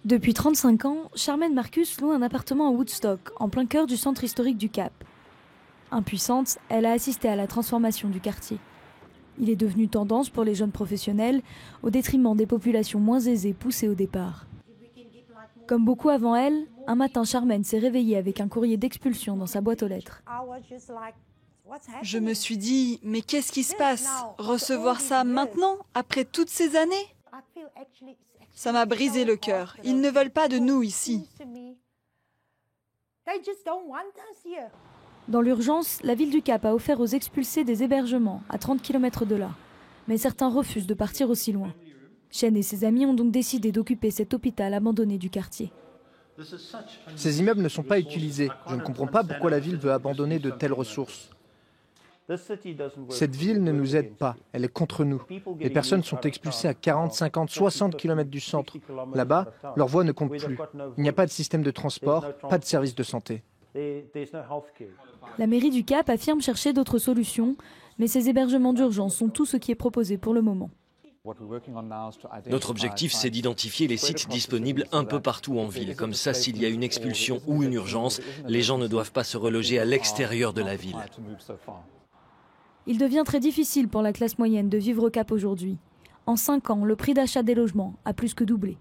Depuis 35 ans, Charmaine Marcus loue un appartement à Woodstock, en plein cœur du centre historique du Cap. Impuissante, elle a assisté à la transformation du quartier. Il est devenu tendance pour les jeunes professionnels, au détriment des populations moins aisées poussées au départ. Comme beaucoup avant elle, un matin Charmaine s'est réveillée avec un courrier d'expulsion dans sa boîte aux lettres. Je me suis dit, mais qu'est-ce qui se passe? Recevoir ça maintenant, après toutes ces années? Ça m'a brisé le cœur. Ils ne veulent pas de nous ici. Dans l'urgence, la ville du Cap a offert aux expulsés des hébergements à 30 km de là. Mais certains refusent de partir aussi loin. Chen et ses amis ont donc décidé d'occuper cet hôpital abandonné du quartier. Ces immeubles ne sont pas utilisés. Je ne comprends pas pourquoi la ville veut abandonner de telles ressources. Cette ville ne nous aide pas, elle est contre nous. Les personnes sont expulsées à 40, 50, 60 km du centre. Là-bas, leur voix ne compte plus. Il n'y a pas de système de transport, pas de service de santé. La mairie du Cap affirme chercher d'autres solutions, mais ces hébergements d'urgence sont tout ce qui est proposé pour le moment. Notre objectif, c'est d'identifier les sites disponibles un peu partout en ville. Comme ça, s'il y a une expulsion ou une urgence, les gens ne doivent pas se reloger à l'extérieur de la ville. Il devient très difficile pour la classe moyenne de vivre au Cap aujourd'hui. En 5 ans, le prix d'achat des logements a plus que doublé.